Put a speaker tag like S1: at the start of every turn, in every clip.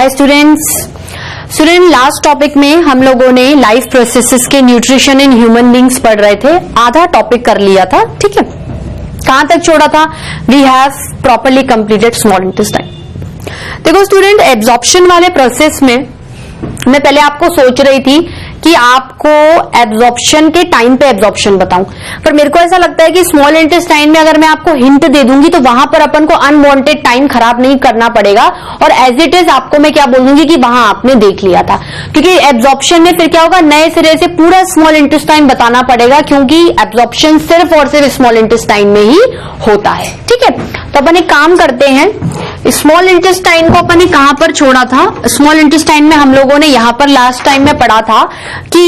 S1: Hi students. Last topic में हम लोगों ने लाइफ प्रोसेसेस के न्यूट्रिशन इन ह्यूमन बींग्स पढ़ रहे थे, आधा टॉपिक कर लिया था। ठीक है, कहां तक छोड़ा था? We have properly completed small intestine. देखो स्टूडेंट, एब्जॉर्प्शन वाले प्रोसेस में मैं पहले आपको सोच रही थी कि आपको एब्जॉर्प्शन के टाइम पे एब्जॉर्प्शन बताऊं, पर मेरे को ऐसा लगता है कि स्मॉल इंटेस्टाइन में अगर मैं आपको हिंट दे दूंगी तो वहां पर अपन को अनवांटेड टाइम खराब नहीं करना पड़ेगा, और एज इट इज आपको मैं क्या बोलूंगी कि वहां आपने देख लिया था। क्योंकि एब्जॉर्प्शन में फिर क्या होगा, नए सिरे से पूरा स्मॉल इंटेस्टाइन बताना पड़ेगा, क्योंकि एब्जॉर्प्शन सिर्फ और सिर्फ स्मॉल इंटेस्टाइन में ही होता है। ठीक है, तो अपन एक काम करते हैं, स्मॉल इंटेस्टाइन को अपन ने कहां पर छोड़ा था? स्मॉल इंटेस्टाइन में हम लोगों ने यहां पर लास्ट टाइम में पढ़ा था कि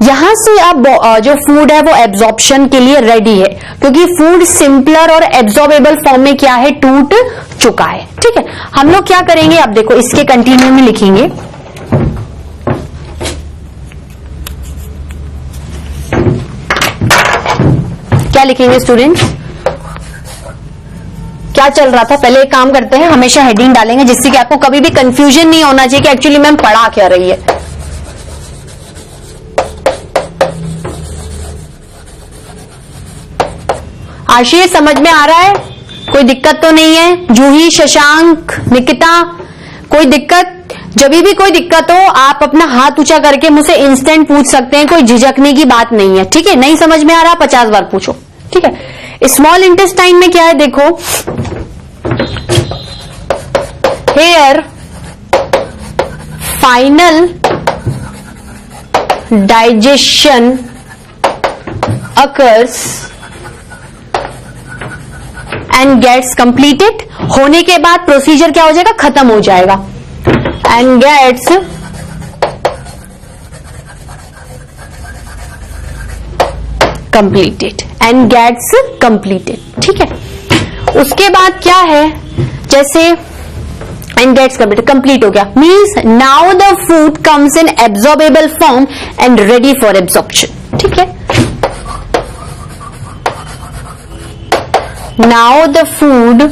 S1: यहां से अब जो फूड है वो एब्जॉर्प्शन के लिए रेडी है, क्योंकि फूड सिंपलर और एब्जॉर्बेबल फॉर्म में क्या है, टूट चुका है। ठीक है, हम लोग क्या करेंगे, अब देखो इसके कंटिन्यू में लिखेंगे, क्या लिखेंगे स्टूडेंट्स? क्या चल रहा था? पहले एक काम करते हैं, हमेशा हेडिंग डालेंगे जिससे कि आपको कभी भी कंफ्यूजन नहीं होना चाहिए कि एक्चुअली मैम पढ़ा क्या रही है। आशीष, समझ में आ रहा है? कोई दिक्कत तो नहीं है? जूही, शशांक, निकिता, कोई दिक्कत? जब भी कोई दिक्कत हो आप अपना हाथ ऊंचा करके मुझसे इंस्टेंट पूछ सकते हैं, कोई झिझकने की बात नहीं है। ठीक है, नहीं समझ में आ रहा 50 बार पूछो। ठीक है, स्मॉल इंटेस्टाइन में क्या है देखो, here final digestion occurs and gets completed. होने के बाद प्रोसीजर क्या हो जाएगा, खत्म हो जाएगा, and gets completed, and gets completed. ठीक है, उसके बाद क्या है, जैसे एंड गेट्स कंप्लीट हो गया, means now the food comes in absorbable form and ready for absorption. ठीक है, now the food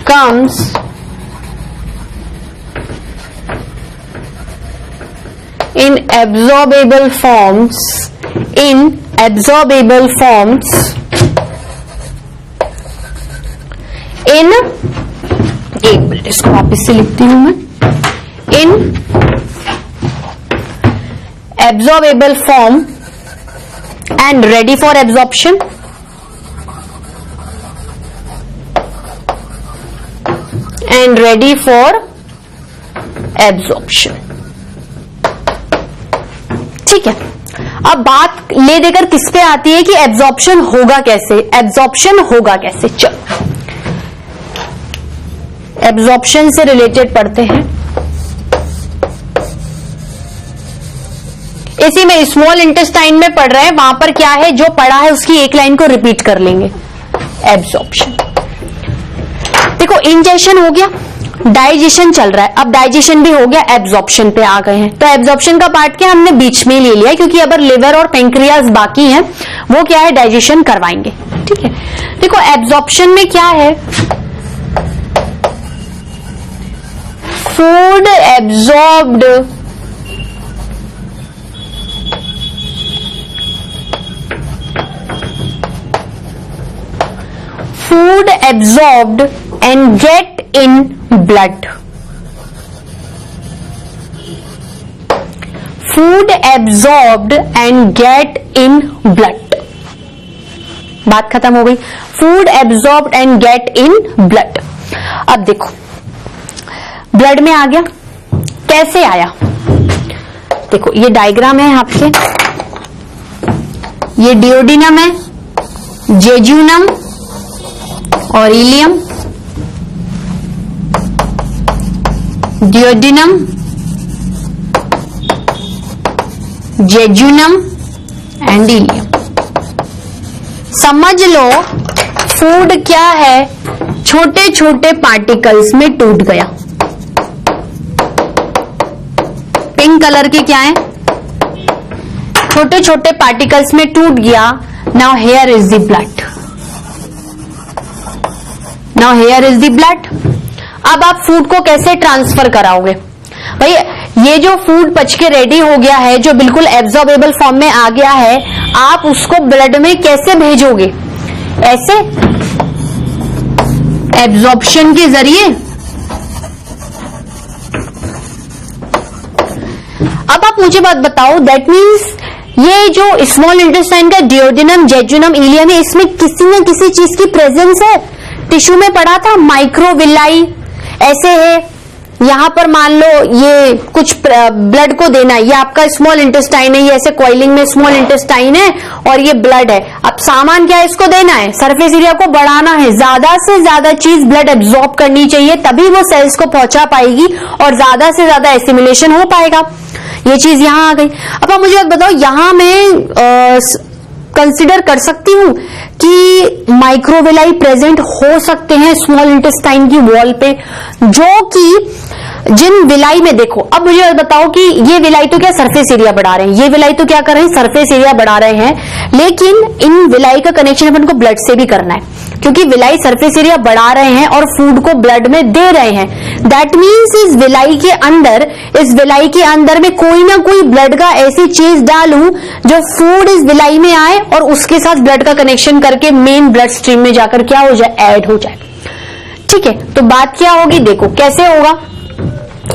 S1: comes in absorbable forms in एक मिनट इसको वापस से लिखती हूं मैं, in absorbable form and ready for absorption, and ready for absorption। ठीक है, अब बात ले देकर किस पे आती है कि एब्जॉर्प्शन होगा कैसे। एब्जॉर्प्शन होगा कैसे, चलो एब्जॉर्प्शन से रिलेटेड पढ़ते हैं। इसी में स्मॉल इंटेस्टाइन में पढ़ रहे हैं, वहां पर क्या है, जो पढ़ा है उसकी एक लाइन को रिपीट कर लेंगे। एब्जॉर्प्शन, देखो इंजेशन हो गया, डाइजेशन चल रहा है, अब डाइजेशन भी हो गया, एब्जॉर्प्शन पे आ गए हैं। तो एब्जॉर्प्शन का पार्ट क्या हमने बीच में ले लिया है, क्योंकि अगर लिवर और पेंक्रियाज बाकी हैं वो क्या है, डाइजेशन करवाएंगे। ठीक है, देखो एब्जॉर्प्शन में क्या है, food absorbed and get in blood। Food absorbed and get in blood। बात खत्म हो गई, food absorbed and get in blood. अब देखो ब्लड में आ गया, कैसे आया, देखो ये डायग्राम है आपके, ये डियोडिनम है, जेजुनम और इलियम, डियोडिनम, जेजुनम एंड इलियम। समझ लो फूड क्या है, छोटे छोटे पार्टिकल्स में टूट गया। पिंक कलर के क्या है, छोटे छोटे पार्टिकल्स में टूट गया। Now here is the blood, now here is the blood. अब आप फूड को कैसे ट्रांसफर कराओगे भाई? ये जो फूड पच के रेडी हो गया है, जो बिल्कुल एब्जॉर्बेबल फॉर्म में आ गया है, आप उसको ब्लड में कैसे भेजोगे? ऐसे एब्जॉर्प्शन के जरिए। अब आप मुझे बात बताओ, दैट मीन्स ये जो स्मॉल इंटेस्टाइन का डियोडेनम, जेजुनम, इलियम है, इसमें किसी न किसी चीज की प्रेजेंस है। टिश्यू में पढ़ा था माइक्रोविलाई ऐसे है, यहां पर मान लो ये कुछ ब्लड को देना है, ये आपका स्मॉल इंटेस्टाइन है, ये ऐसे कॉइलिंग में स्मॉल इंटेस्टाइन है और ये ब्लड है। अब सामान क्या है, इसको देना है, सरफेस एरिया को बढ़ाना है, ज्यादा से ज्यादा चीज ब्लड एब्जॉर्ब करनी चाहिए, तभी वो सेल्स को पहुंचा पाएगी और ज्यादा से ज्यादा एसिमिलेशन हो पाएगा। ये चीज यहां आ गई। अब आप मुझे बात बताओ, यहां मैं कंसिडर कर सकती हूं कि माइक्रोविलाई प्रेजेंट हो सकते हैं स्मॉल इंटेस्टाइन की वॉल पे, जो कि जिन विलाई में देखो। अब मुझे बताओ कि ये विलाई तो क्या सरफेस एरिया बढ़ा रहे हैं, ये विलाई तो क्या कर रहे हैं, सरफेस एरिया बढ़ा रहे हैं, लेकिन इन विलाई का कनेक्शन अपन को ब्लड से भी करना है, क्योंकि विलाई सरफेस एरिया बढ़ा रहे हैं और फूड को ब्लड में दे रहे हैं। दैट मीन्स इस विलाई के अंदर में कोई ना कोई ब्लड का ऐसी चीज डालूं जो फूड इस विलाई में आए और उसके साथ ब्लड का कनेक्शन करके मेन ब्लड स्ट्रीम में जाकर क्या हो जाए, ऐड हो जाए। ठीक है, तो बात क्या होगी, देखो कैसे होगा।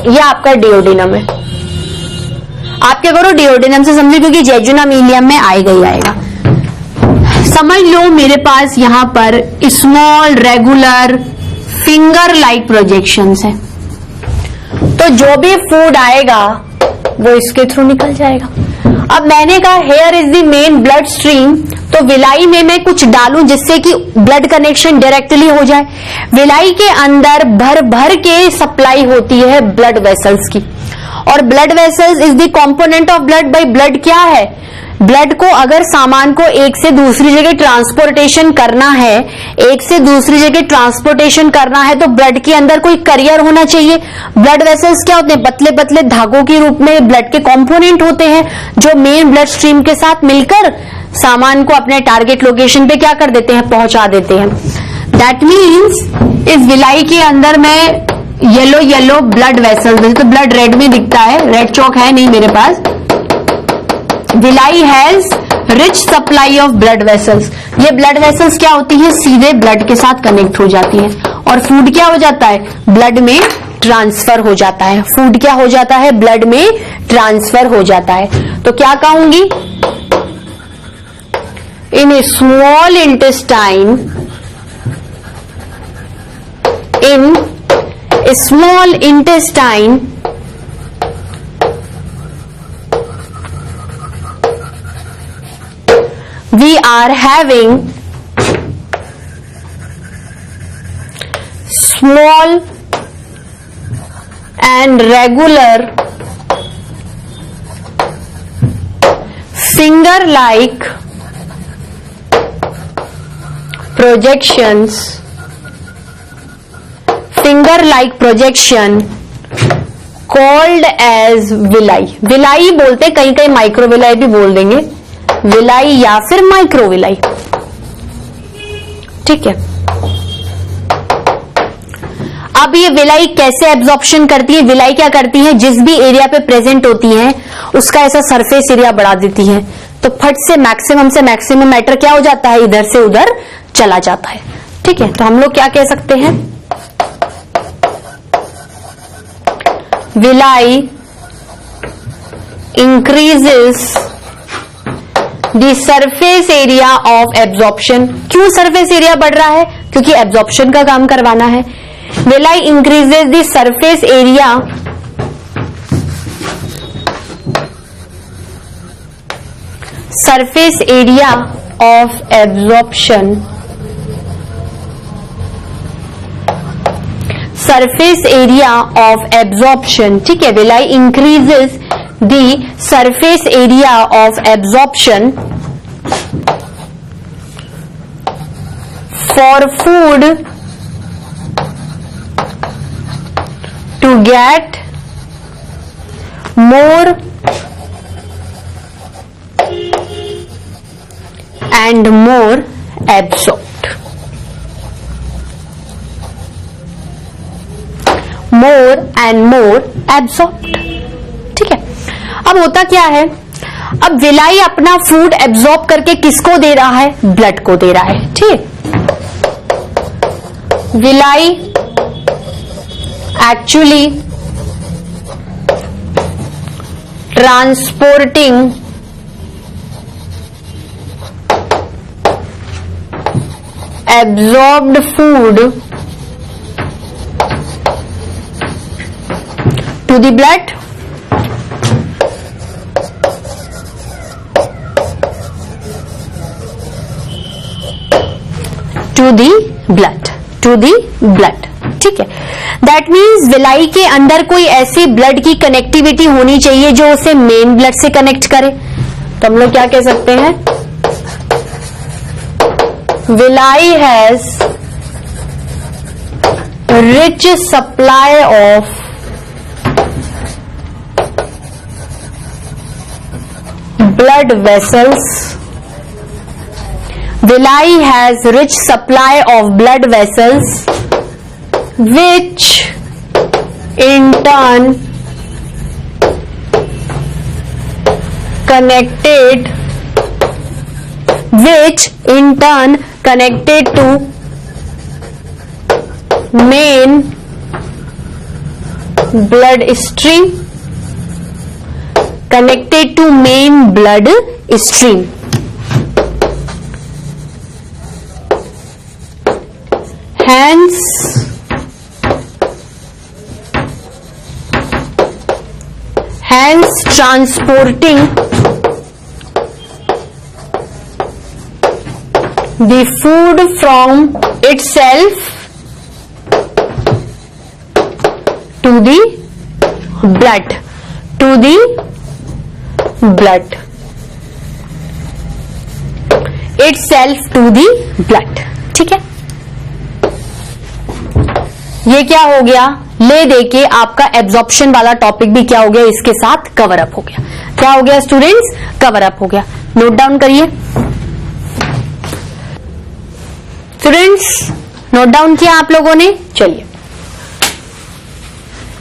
S1: ये आपका डियोडेनम है, आप क्या करो, डियोडेनम से समझो, क्योंकि जेजुनम इलियम में आएगा ही आएगा। समझ लो मेरे पास यहां पर small regular finger like projections है, तो जो भी फूड आएगा वो इसके थ्रू निकल जाएगा। अब मैंने कहा here is the main blood stream, तो विलाई में मैं कुछ डालूं जिससे कि ब्लड कनेक्शन डायरेक्टली हो जाए। विलाई के अंदर भर भर के सप्लाई होती है ब्लड वेसल्स की, और blood vessels is the component of blood. By blood क्या है, ब्लड को अगर सामान को एक से दूसरी जगह ट्रांसपोर्टेशन करना है, तो ब्लड के अंदर कोई करियर होना चाहिए। ब्लड वेसल्स क्या होते हैं, पतले पतले धागों के रूप में ब्लड के कंपोनेंट होते हैं, जो मेन ब्लड स्ट्रीम के साथ मिलकर सामान को अपने टारगेट लोकेशन पे क्या कर देते हैं, पहुंचा देते हैं। दैट मीन्स इस विलाई के अंदर में येलो ब्लड वेसल्स, वैसे तो ब्लड रेड में दिखता है, रेड चौक है नहीं मेरे पास। Villi has rich supply of blood vessels. ये ब्लड वेसल्स क्या होती है, सीधे ब्लड के साथ कनेक्ट हो जाती है, और फूड क्या हो जाता है, ब्लड में ट्रांसफर हो जाता है। फूड क्या हो जाता है, ब्लड में ट्रांसफर हो जाता है। तो क्या कहूंगी, in small intestine, we are having small and regular finger-like projections, called as villi। Villi बोलते, कहीं कहीं माइक्रोविलाई भी बोल देंगे, विलाई या फिर माइक्रोविलाई। ठीक है, अब ये विलाई कैसे एब्जॉर्प्शन करती है, विलाई क्या करती है, जिस भी एरिया पे प्रेजेंट होती है उसका ऐसा सरफेस एरिया बढ़ा देती है, तो फट से मैक्सिमम मैटर क्या हो जाता है, इधर से उधर चला जाता है। ठीक है, तो हम लोग क्या कह सकते हैं, villi increases the surface area of absorption. क्यों सरफेस एरिया बढ़ रहा है, क्योंकि एब्जॉर्प्शन का काम करवाना है। Villi increases the surface area of absorption, ठीक है, villi increases the surface area of absorption for food to get more and more absorbed। More and more absorbed. ठीक है, अब होता क्या है, अब विलाई अपना फूड एब्सॉर्ब करके किसको दे रहा है, ब्लड को दे रहा है। ठीक, villi actually transporting absorbed food to the blood, to the blood। ठीक है, दैट मीन्स विलाई के अंदर कोई ऐसी ब्लड की कनेक्टिविटी होनी चाहिए जो उसे मेन ब्लड से कनेक्ट करे। तो हम लोग क्या कह सकते हैं, villi has rich supply of blood vessels, villi has rich supply of blood vessels which in turn connected to main blood stream, connected to main blood stream। Hence transporting the food from itself to the blood, itself to the blood। ठीक है, ये क्या हो गया, ले दे के आपका absorption वाला टॉपिक भी क्या हो गया, इसके साथ कवर अप हो गया। क्या हो गया स्टूडेंट्स, कवर अप हो गया। नोट डाउन करिए स्टूडेंट्स, नोट डाउन किया आप लोगों ने। चलिए,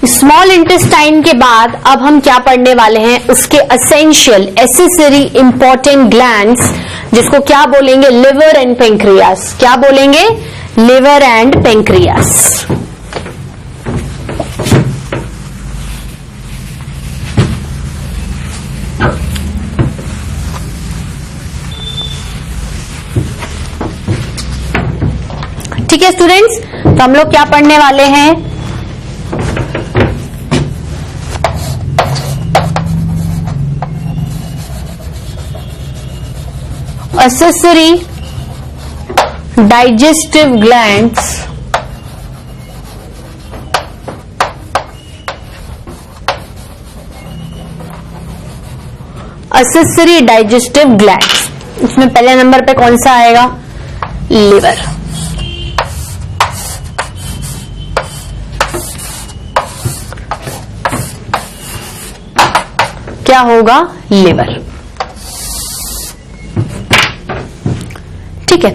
S1: स्मॉल इंटेस्टाइन के बाद अब हम क्या पढ़ने वाले हैं, उसके असेंशियल एसेसरी इंपॉर्टेंट ग्लैंड्स, जिसको क्या बोलेंगे, लिवर एंड पेंक्रियास। क्या बोलेंगे, लिवर एंड पेंक्रियास। ठीक है स्टूडेंट्स, तो हम लोग क्या पढ़ने वाले हैं, accessory digestive glands, accessory digestive glands। इसमें पहले नंबर पे कौन सा आएगा, लिवर। क्या होगा, लिवर। ठीक है,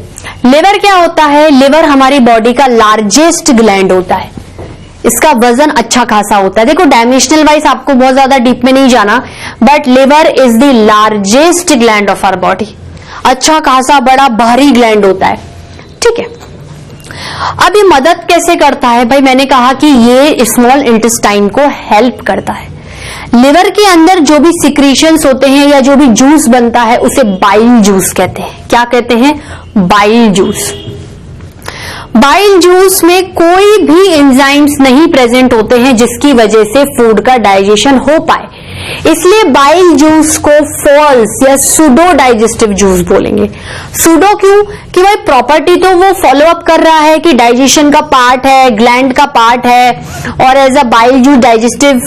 S1: लिवर क्या होता है, लिवर हमारी बॉडी का लार्जेस्ट ग्लैंड होता है। इसका वजन अच्छा खासा होता है। देखो डायमेंशनल वाइज आपको बहुत ज्यादा डीप में नहीं जाना, but liver is the largest gland of our body. अच्छा खासा बड़ा भारी ग्लैंड होता है। ठीक है, अब ये मदद कैसे करता है भाई, मैंने कहा कि ये स्मॉल इंटेस्टाइन को हेल्प करता है। लिवर के अंदर जो भी सिक्रीशंस होते हैं या जो भी जूस बनता है उसे बाइल जूस कहते हैं। क्या कहते हैं, बाइल जूस। बाइल जूस में कोई भी एंजाइम्स नहीं प्रेजेंट होते हैं जिसकी वजह से फूड का डाइजेशन हो पाए, इसलिए बाइल जूस को फॉल्स या सूडो डाइजेस्टिव जूस बोलेंगे। सूडो क्यों, कि भाई प्रॉपर्टी तो वो फॉलो अप कर रहा है कि डाइजेशन का पार्ट है, ग्लैंड का पार्ट है, और as a bile juice digestive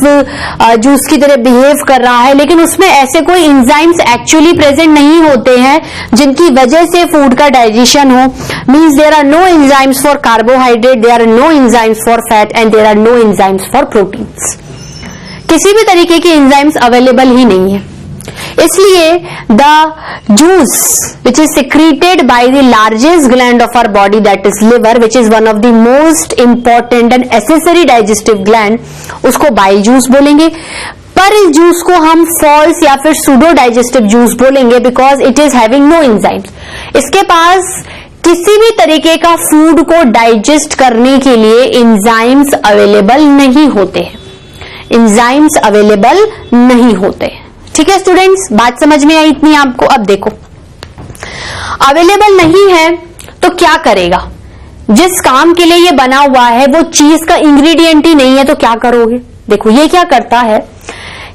S1: juice की तरह बिहेव कर रहा है, लेकिन उसमें ऐसे कोई एंजाइम्स एक्चुअली प्रेजेंट नहीं होते हैं जिनकी वजह से फूड का डाइजेशन हो। Means there are no enzymes for carbohydrate, there are no enzymes for fat and there are no enzymes for proteins. किसी भी तरीके के एंजाइम्स अवेलेबल ही नहीं है। इसलिए the juice which is secreted by the largest gland of our body that is liver, which is one of the most important and accessory digestive gland, उसको bile juice बोलेंगे। पर इस जूस को हम false या फिर सूडो डाइजेस्टिव जूस बोलेंगे because it is having no enzymes. इसके पास किसी भी तरीके का फूड को डाइजेस्ट करने के लिए एंजाइम्स अवेलेबल नहीं होते हैं, एंजाइम्स अवेलेबल नहीं होते। ठीक है स्टूडेंट्स, बात समझ में आई इतनी आपको। अब देखो, अवेलेबल नहीं है तो क्या करेगा? जिस काम के लिए ये बना हुआ है वो चीज का इंग्रेडिएंट ही नहीं है तो क्या करोगे? देखो ये क्या करता है,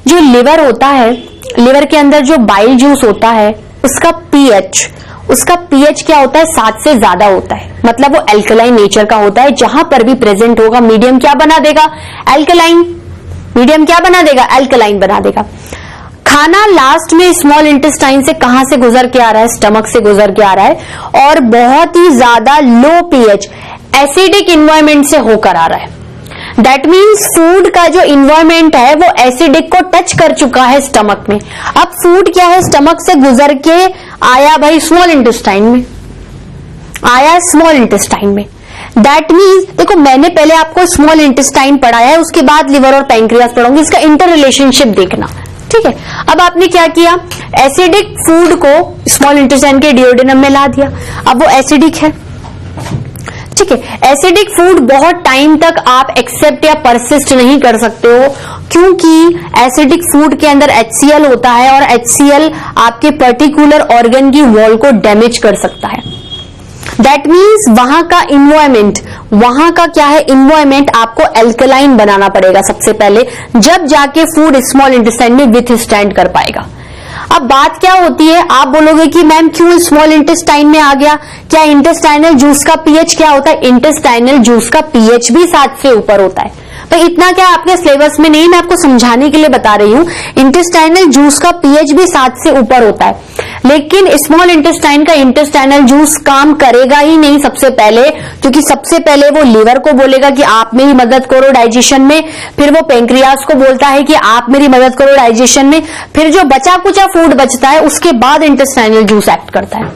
S1: जो लिवर होता है, लिवर के अंदर जो बाइल जूस होता है उसका पीएच क्या होता है? 7 से ज्यादा होता है, मतलब वो एल्कलाइन नेचर का होता है। जहां पर भी प्रेजेंट होगा मीडियम क्या बना देगा? एल्कलाइन। मीडियम क्या बना देगा? एल्कलाइन बना देगा। खाना लास्ट में स्मॉल इंटेस्टाइन से कहां से गुजर के आ रहा है? स्टमक से गुजर के आ रहा है और बहुत ही ज्यादा लो पीएच एसिडिक इन्वायरमेंट से होकर आ रहा है। दैट मीन्स फूड का जो इन्वायरमेंट है वो एसिडिक को टच कर चुका है स्टमक में। अब फूड क्या है? स्टमक से गुजर के आया भाई स्मॉल इंटेस्टाइन में, आया स्मॉल इंटेस्टाइन में। दैट मीन्स देखो, मैंने पहले आपको स्मॉल इंटेस्टाइन पढ़ाया है, उसके बाद लिवर और पैंक्रियास पढ़ाऊंगी, इसका इंटर रिलेशनशिप देखना। ठीक है, अब आपने क्या किया? एसिडिक फूड को स्मॉल इंटेस्टाइन के डिओडेनम में ला दिया। अब वो एसिडिक है। ठीक है, एसिडिक फूड बहुत टाइम तक आप एक्सेप्ट या परसिस्ट नहीं कर सकते हो, क्योंकि एसिडिक फूड के अंदर HCl होता है और HCl आपके पर्टिकुलर ऑर्गन की वॉल को डैमेज कर सकता है। दैट मीन्स वहां का इन्वायरमेंट, वहां का क्या है? इन्वायरमेंट आपको एल्कलाइन बनाना पड़ेगा सबसे पहले, जब जाके फूड स्मॉल इंटेस्टाइन में विथ स्टैंड कर पाएगा। अब बात क्या होती है? आप बोलोगे कि मैम क्यों स्मॉल इंटेस्टाइन में आ गया? क्या इंटेस्टाइनल जूस का पीएच क्या होता है? इंटेस्टाइनल जूस का पीएच भी 7 से ऊपर होता है। तो इतना क्या आपके सिलेबस में नहीं, मैं आपको समझाने के लिए बता रही हूं। इंटेस्टाइनल जूस का पीएच भी 7 से ऊपर होता है, लेकिन स्मॉल इंटेस्टाइन का इंटेस्टाइनल जूस काम करेगा ही नहीं सबसे पहले, क्योंकि सबसे पहले वो लिवर को बोलेगा कि आप मेरी मदद करो डाइजेशन में, फिर वो पेंक्रियास को बोलता है कि आप मेरी मदद करो डाइजेशन में, फिर जो बचा कुचा फूड बचता है उसके बाद इंटेस्टाइनल जूस एक्ट करता है।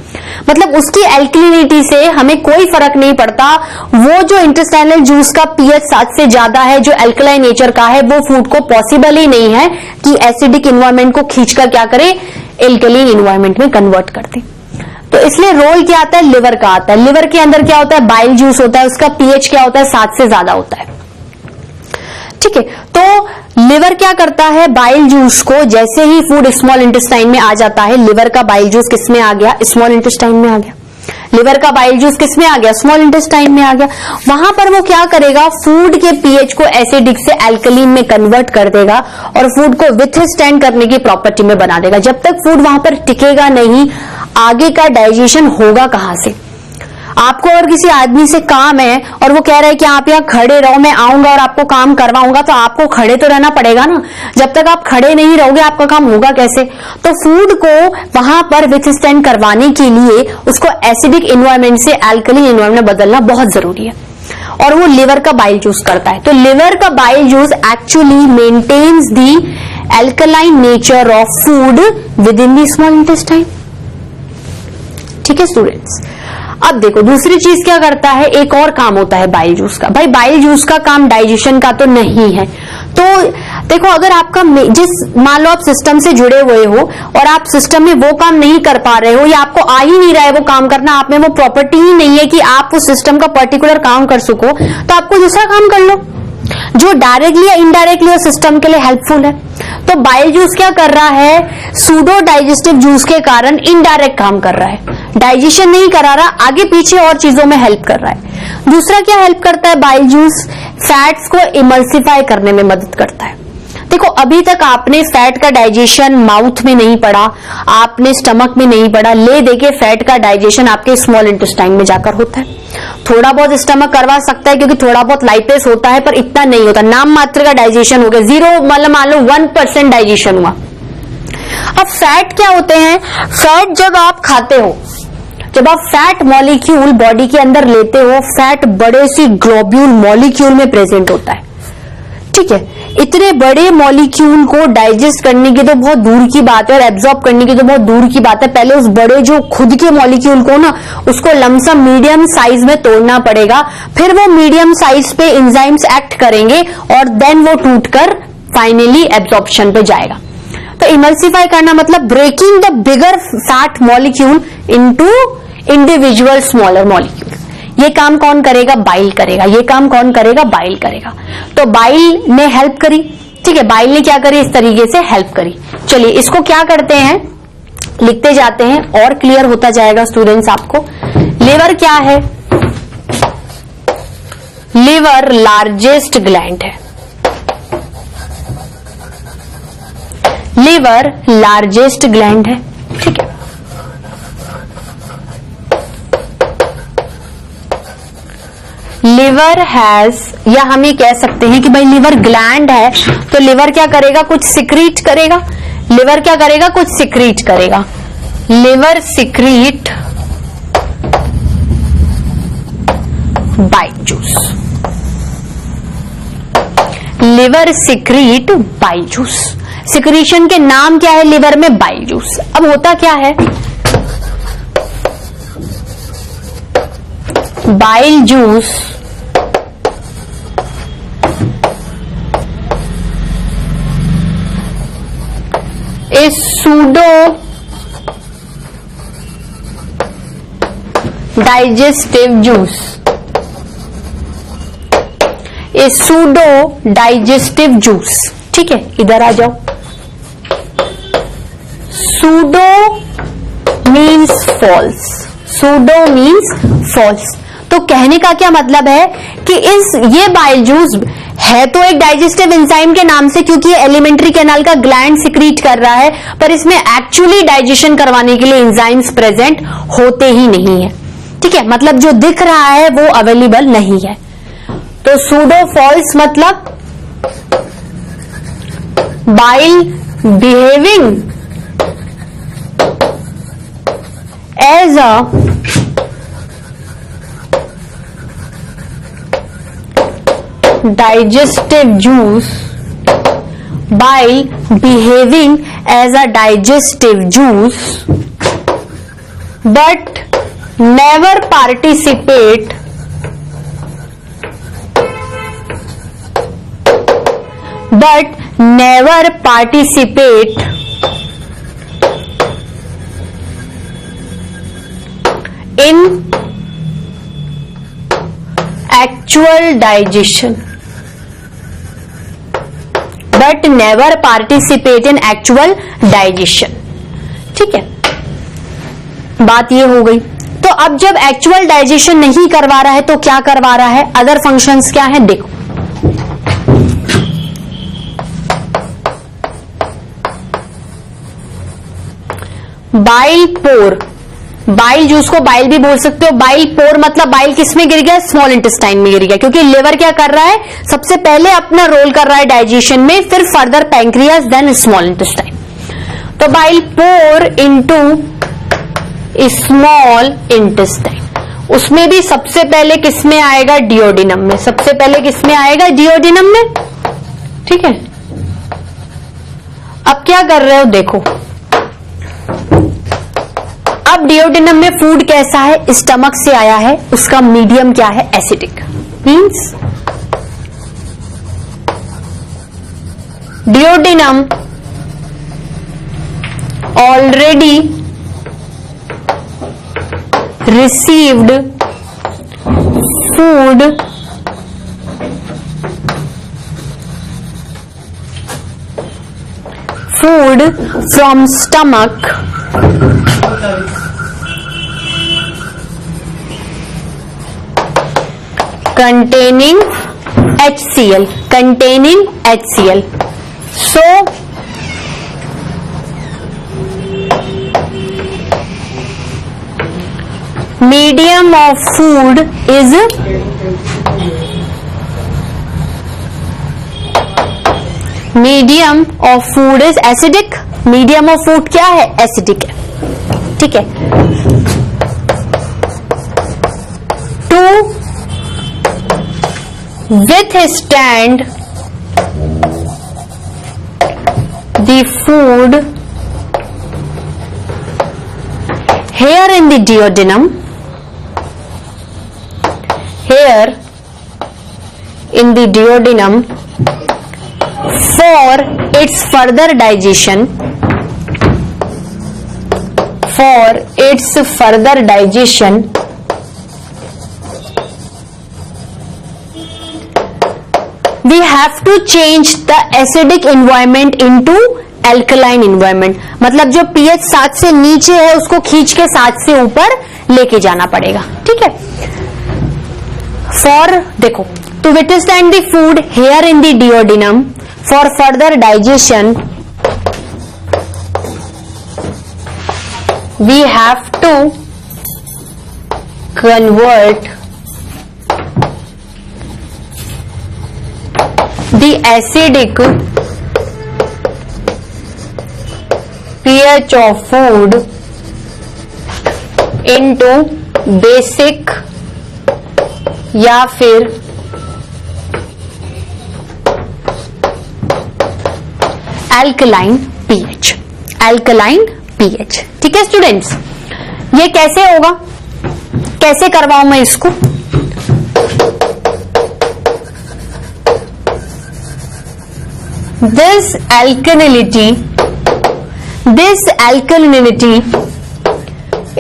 S1: मतलब उसकी एल्कलिनिटी से हमें कोई फर्क नहीं पड़ता। वो जो इंटेस्टाइनल जूस का पीएच 7 से ज्यादा है, जो एल्कलाइन नेचर का है, वो फूड को पॉसिबल ही नहीं है कि एसिडिक इन्वायरमेंट को खींचकर क्या करे? एल्कलाइन इन्वायरमेंट में कन्वर्ट करते। तो इसलिए रोल क्या आता है? लिवर का आता है। लिवर के अंदर क्या होता है? बाइल जूस होता है, उसका पीएच क्या होता है? 7 से ज्यादा होता है। ठीक है, तो लिवर क्या करता है? बाइल जूस को, जैसे ही फूड स्मॉल इंटेस्टाइन में आ जाता है, लिवर का बाइल जूस किस में आ गया? स्मॉल इंटेस्टाइन में आ गया। लिवर का बाइल जूस किस में आ गया? स्मॉल इंटेस्टाइन में आ गया। वहां पर वो क्या करेगा? फूड के पीएच को एसिडिक से एल्कलीन में कन्वर्ट कर देगा और फूड को विथ स्टैंड करने की प्रॉपर्टी में बना देगा। जब तक फूड वहां पर टिकेगा नहीं, आगे का डाइजेशन होगा कहां से? आपको और किसी आदमी से काम है और वो कह रहा है कि आप यहाँ खड़े रहो, मैं आऊंगा और आपको काम करवाऊंगा, तो आपको खड़े तो रहना पड़ेगा ना। जब तक आप खड़े नहीं रहोगे आपका काम होगा कैसे? तो फूड को वहां पर विथ स्टैंड करवाने के लिए उसको एसिडिक इन्वायरमेंट से एल्कलीन इन्वायरमेंट में बदलना बहुत जरूरी है, और वो लिवर का बाइल जूस करता है। तो लिवर का bile juice actually maintains the alkaline nature of food within the small intestine. ठीक है स्टूडेंट्स, अब देखो दूसरी चीज क्या करता है? एक और काम होता है बाइल जूस का। भाई बाइल जूस का काम डाइजेशन का तो नहीं है। तो देखो, अगर आपका मान लो आप सिस्टम से जुड़े हुए हो और आप सिस्टम में वो काम नहीं कर पा रहे हो, या आपको आ ही नहीं रहा है वो काम करना, आप में वो प्रॉपर्टी ही नहीं है कि आप उस सिस्टम का पर्टिकुलर काम कर सको, तो आपको दूसरा काम कर लो जो डायरेक्टली या इनडायरेक्टली उस सिस्टम के लिए हेल्पफुल है। तो बाइल जूस क्या कर रहा है? सूडो डाइजेस्टिव जूस के कारण इनडायरेक्ट काम कर रहा है, डाइजेशन नहीं करा रहा, आगे पीछे और चीजों में हेल्प कर रहा है। दूसरा क्या हेल्प करता है बाइल जूस? फैट्स को इमल्सिफाई करने में मदद करता है। देखो, अभी तक आपने फैट का डाइजेशन माउथ में नहीं पढ़ा, आपने स्टमक में नहीं पढ़ा। ले देके फैट का डाइजेशन आपके स्मॉल इंटेस्टाइन में जाकर होता है। थोड़ा बहुत स्टमक करवा सकता है क्योंकि थोड़ा बहुत लाइपेस होता है, पर इतना नहीं होता। नाम मात्र का डाइजेशन हो गया, 0 मतलब मान लो 1% डाइजेशन हुआ। अब फैट क्या होते हैं? फैट जब आप खाते हो, जब आप फैट मॉलिक्यूल बॉडी के अंदर लेते हो, फैट बड़े सी ग्लोब्यूल मॉलिक्यूल में प्रेजेंट होता है। ठीक है, इतने बड़े मॉलिक्यूल को डाइजेस्ट करने की तो बहुत दूर की बात है और एब्जॉर्ब करने की तो बहुत दूर की बात है। पहले उस बड़े जो खुद के मॉलिक्यूल को ना, उसको लमसम मीडियम साइज में तोड़ना पड़ेगा, फिर वो मीडियम साइज पे एंजाइम्स एक्ट करेंगे और देन वो टूटकर फाइनली एब्जॉर्प्शन पे जाएगा। तो इमल्सिफाई करना मतलब breaking the bigger fat molecule into individual smaller molecule. ये काम कौन करेगा? बाइल करेगा। ये काम कौन करेगा? बाइल करेगा। तो बाइल ने हेल्प करी, ठीक है, बाइल ने क्या करी? इस तरीके से हेल्प करी। चलिए इसको क्या करते हैं, लिखते जाते हैं और क्लियर होता जाएगा स्टूडेंट्स आपको। लिवर क्या है? लिवर लार्जेस्ट ग्लैंड है। लिवर लार्जेस्ट ग्लैंड है, ठीक है। लिवर हैज, या हम ये कह सकते हैं कि भाई लिवर ग्लैंड है, तो लिवर क्या करेगा? कुछ सिक्रीट करेगा। लिवर क्या करेगा? कुछ सिक्रीट करेगा। Liver secrete bile juice. Liver secrete bile juice. Secretion के नाम क्या है लिवर में? Bile juice. अब होता क्या है? Bile juice is pseudo digestive juice, is pseudo digestive juice, ठीक है। इधर आ जाओ। pseudo means false, pseudo means false। तो कहने का क्या मतलब है कि ये बाइल जूस है तो एक डाइजेस्टिव एंजाइम के नाम से, क्योंकि ये एलिमेंट्री कैनाल का ग्लैंड सिक्रीट कर रहा है, पर इसमें एक्चुअली डाइजेशन करवाने के लिए एंजाइम्स प्रेजेंट होते ही नहीं है, ठीक है। मतलब जो दिख रहा है वो अवेलेबल नहीं है। तो सूडो फॉल्स मतलब bile behaving as a digestive juice, bile behaving as a digestive juice but never participate in actual digestion, but never participate in actual digestion, ठीक है। बात ये हो गई। तो अब जब एक्चुअल डाइजेशन नहीं करवा रहा है तो क्या करवा रहा है? अदर फंक्शंस क्या है? देखो, बाइल पोर, बाइल जूस को बाइल भी बोल सकते हो। बाइल पोर मतलब बाइल किस में गिर गया? स्मॉल इंटेस्टाइन में गिर गया, क्योंकि लिवर क्या कर रहा है? सबसे पहले अपना रोल कर रहा है डाइजेशन में, फिर further pancreas, then small intestine. तो bile pour into small intestine, उसमें भी सबसे पहले किस में आएगा? डिओडिनम में। सबसे पहले किस में आएगा? डिओडिनम में, ठीक है। अब क्या कर रहे हो? देखो, अब डिओडिनम में फूड कैसा है? स्टमक से आया है, उसका मीडियम क्या है? Acidic. Means duodenum already received food from stomach containing HCl, so medium of food is acidic। medium of food क्या है? acidic है, ठीक है। to withstand the food here in the duodenum, here in the duodenum for its further digestion, for its further digestion, we have to change the acidic environment into alkaline environment. मतलब जो pH 7 से नीचे है उसको खींच के 7 से ऊपर लेके जाना पड़ेगा, ठीक है। फॉर देखो, to withstand the food here in the duodenum for further digestion we have to convert the acidic pH of food into basic या फिर alkaline pH, alkaline pH, ठीक है स्टूडेंट्स। ये कैसे होगा, कैसे करवाऊं मैं इसको? This alkalinity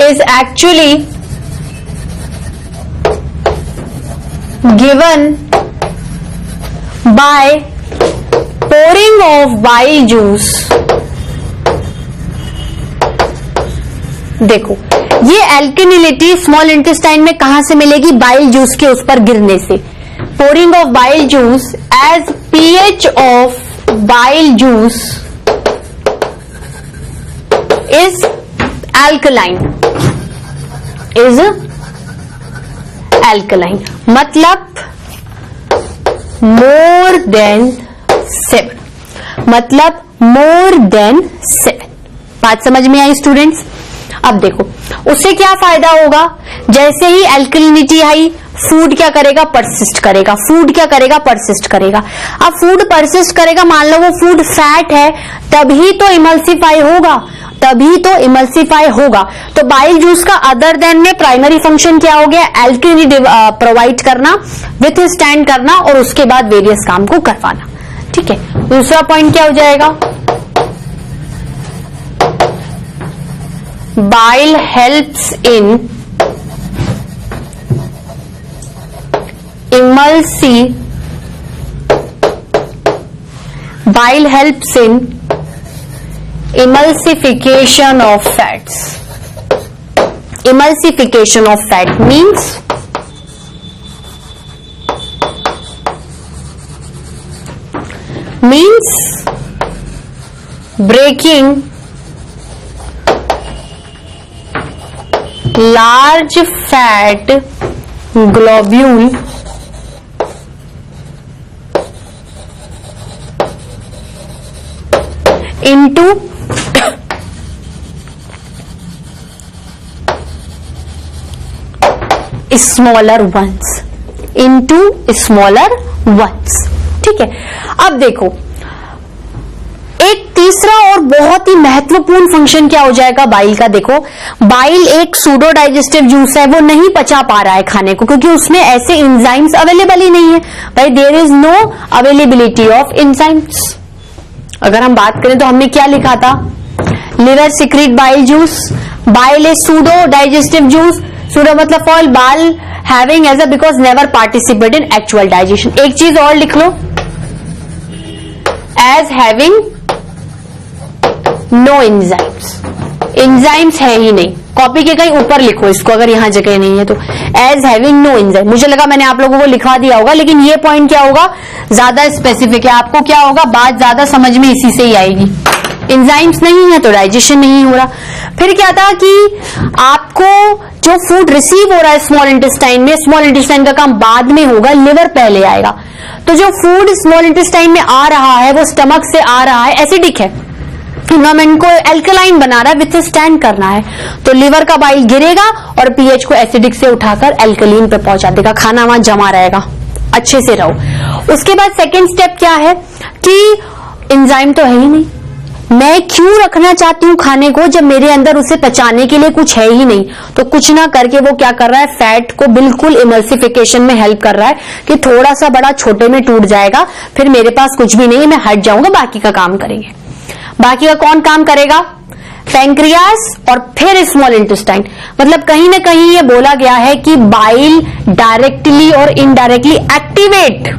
S1: is actually given by pouring of bile juice। देखो, ये alkalinity स्मॉल इंटेस्टाइन में कहां से मिलेगी? बाइल जूस के उस पर गिरने से। pouring of bile juice as pH of bile juice is alkaline, is alkaline, मतलब more than 7, मतलब more than 7। बात समझ में आई स्टूडेंट्स? अब देखो उससे क्या फायदा होगा, जैसे ही अल्कलिनिटी आई फूड क्या करेगा? परसिस्ट करेगा। फूड क्या करेगा? परसिस्ट करेगा। अब फूड परसिस्ट करेगा, मान लो वो फूड फैट है, तभी तो इमल्सिफाई होगा, तभी तो इमल्सिफाई होगा। तो बाइल जूस का अदर देन में प्राइमरी फंक्शन क्या हो गया? एल्कलिनिटी प्रोवाइड करना, विथ स्टैंड करना और उसके बाद वेरियस काम को करवाना, ठीक है। दूसरा पॉइंट क्या हो जाएगा? Bile helps in bile helps in emulsification of fats। Emulsification of fat means breaking large fat globule into smaller ones, into smaller ones, ठीक है। अब देखो एक तीसरा और बहुत ही महत्वपूर्ण फंक्शन क्या हो जाएगा बाइल का? देखो बाइल एक सूडो डाइजेस्टिव जूस है, वो नहीं पचा पा रहा है खाने को क्योंकि उसमें ऐसे एंजाइम्स अवेलेबल ही नहीं है भाई, there is no availability of enzymes. अगर हम बात करें तो हमने क्या लिखा था? Liver secrete bile juice, bile is pseudo digestive juice, pseudo मतलब false bile having as a because never participate in actual digestion. एक चीज और लिख लो, as having no enzymes, enzymes है ही नहीं। कॉपी के कहीं ऊपर लिखो इसको अगर यहां जगह नहीं है तो, एज हैविंग नो एंजाइम। मुझे लगा मैंने आप लोगों को लिखवा दिया होगा, लेकिन ये पॉइंट क्या होगा? ज्यादा स्पेसिफिक है। आपको क्या होगा? बात ज्यादा समझ में इसी से ही आएगी। एंजाइम्स नहीं है तो डाइजेशन नहीं हो रहा। फिर क्या था कि आपको जो फूड रिसीव हो रहा है स्मॉल इंटेस्टाइन में, स्मॉल इंटेस्टाइन का काम बाद में होगा, लिवर पहले आएगा। तो जो फूड स्मॉल इंटेस्टाइन में आ रहा है वो स्टमक से आ रहा है, एसिडिक है, इन्वायरमेंट को एल्कलाइन बना रहा है, विथ स्टैंड करना है, तो लिवर का बाइल गिरेगा और पीएच को एसिडिक से उठाकर एल्कलीन पे पहुंचा देगा, खाना वहां जमा रहेगा। अच्छे से रहो। उसके बाद सेकेंड स्टेप क्या है कि एंजाइम तो है ही नहीं, मैं क्यों रखना चाहती हूं खाने को जब मेरे अंदर उसे पचाने के लिए कुछ है ही नहीं। तो कुछ ना करके वो क्या कर रहा है, फैट को बिल्कुल इमल्सिफिकेशन में हेल्प कर रहा है कि थोड़ा सा बड़ा छोटे में टूट जाएगा, फिर मेरे पास कुछ भी नहीं है, मैं हट जाऊंगा, बाकी का काम करेंगे। बाकी का कौन काम करेगा, पैंक्रियास और फिर स्मॉल इंटेस्टाइन। मतलब कहीं ना कहीं ये बोला गया है कि बाइल डायरेक्टली और इनडायरेक्टली एक्टिवेट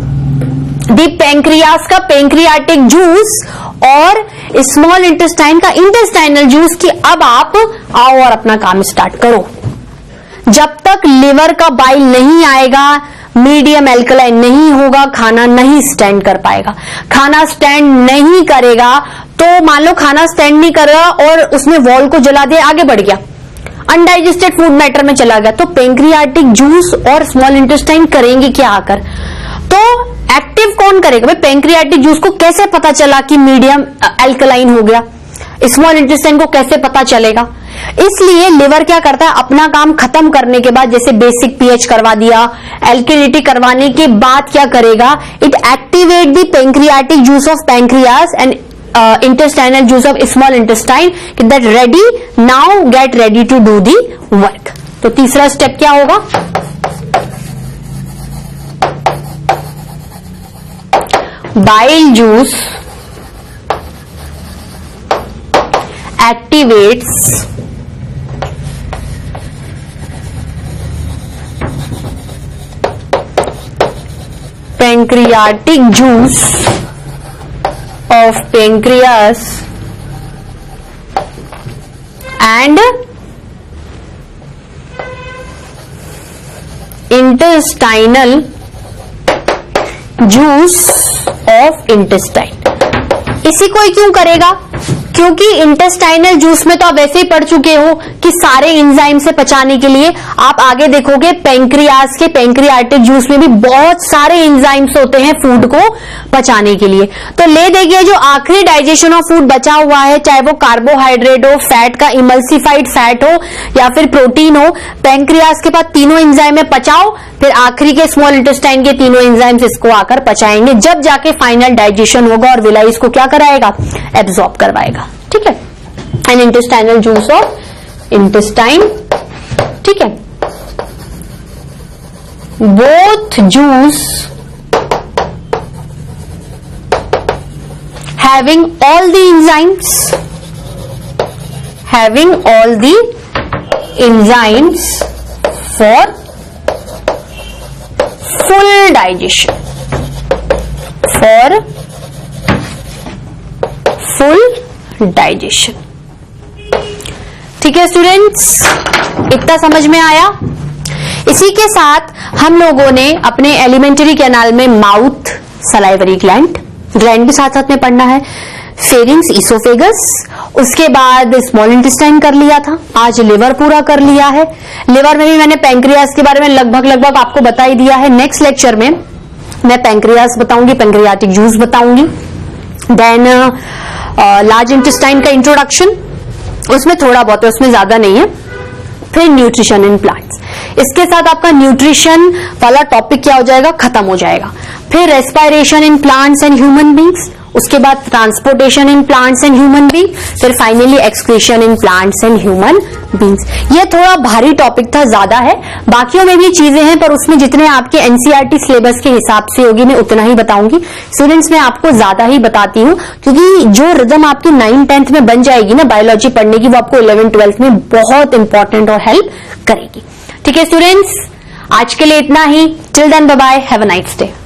S1: दी पैंक्रियास का पैंक्रियाटिक जूस और स्मॉल इंटेस्टाइन का इंटेस्टाइनल जूस कि अब आप आओ और अपना काम स्टार्ट करो। जब तक लिवर का बाइल नहीं आएगा, मीडियम एल्कलाइन नहीं होगा, खाना नहीं स्टैंड कर पाएगा। खाना स्टैंड नहीं करेगा तो मान लो खाना स्टैंड नहीं कर रहा और उसने वॉल को जला दिया, आगे बढ़ गया, अनडाइजेस्टेड फूड मैटर में चला गया, तो पैंक्रियाटिक जूस और स्मॉल इंटेस्टाइन करेंगे क्या आकर। तो एक्टिव कौन करेगा भाई, पैंक्रियाटिक जूस को कैसे पता चला कि मीडियम एल्कलाइन हो गया, स्मॉल इंटेस्टाइन को कैसे पता चलेगा। इसलिए लिवर क्या करता है, अपना काम खत्म करने के बाद, जैसे बेसिक पीएच करवा दिया, एल्कलिनिटी करवाने के बाद क्या करेगा, it activate the pancreatic juice of pancreas and intestinal juice of small intestine that ready now get ready to do the work। तो तीसरा स्टेप क्या होगा, bile juice activates pancreatic juice of pancreas and intestinal juice of intestine। इसी को ही क्यों करेगा, क्योंकि intestinal juice में तो आप वैसे ही पढ़ चुके हो कि सारे एंजाइम से पचाने के लिए, आप आगे देखोगे पैंक्रियास के पैंक्रियाटिक जूस में भी बहुत सारे एंजाइम्स होते हैं फूड को पचाने के लिए। तो ले देखिए जो आखिरी डाइजेशन ऑफ फूड बचा हुआ है, चाहे वो कार्बोहाइड्रेट हो, फैट का इमल्सिफाइड फैट हो या फिर प्रोटीन हो, पैंक्रियास के पास तीनों एंजाइम में पचाओ, फिर आखिरी के स्मॉल इंटेस्टाइन के तीनों एंजाइम्स इसको आकर पचाएंगे, जब जाके फाइनल डाइजेशन होगा और विलाई इसको क्या कराएगा, एब्सॉर्ब करवाएगा। ठीक है, and intestinal juice of intestine. ठीक है, both juice having all the enzymes for full digestion, ठीक है स्टूडेंट्स, इतना समझ में आया। इसी के साथ हम लोगों ने अपने एलिमेंट्री कैनाल में माउथ, सलाइवरी ग्लैंड के साथ साथ में पढ़ना है, फेरिंग्स, इसोफेगस, उसके बाद स्मॉल इंटेस्टाइन कर लिया था, आज लिवर पूरा कर लिया है। लिवर में भी मैंने पैंक्रियास के बारे में लगभग आपको बता ही दिया है। नेक्स्ट लेक्चर में मैं पैंक्रियास बताऊंगी, पैंक्रियाटिक जूस बताऊंगी, देन लार्ज इंटेस्टाइन का इंट्रोडक्शन, उसमें थोड़ा बहुत है, उसमें ज्यादा नहीं है। फिर न्यूट्रिशन इन प्लांट्स, इसके साथ आपका न्यूट्रिशन वाला टॉपिक क्या हो जाएगा, खत्म हो जाएगा। फिर respiration in plants and human beings, उसके बाद transportation in plants and human being, फिर finally excretion in plants and human beings. ये थोड़ा भारी टॉपिक था, ज्यादा है, बाकियों में भी चीजें हैं, पर उसमें जितने आपके एनसीईआरटी सिलेबस के हिसाब से होगी मैं उतना ही बताऊंगी। स्टूडेंट्स मैं आपको ज्यादा ही बताती हूँ, क्योंकि जो रिदम आपकी 9th-10th में बन जाएगी ना बायोलॉजी पढ़ने की, वो आपको 11th-12th में बहुत इंपॉर्टेंट और हेल्प करेगी। ठीक है स्टूडेंट्स, आज के लिए इतना ही। Till then bye bye, have a nice day.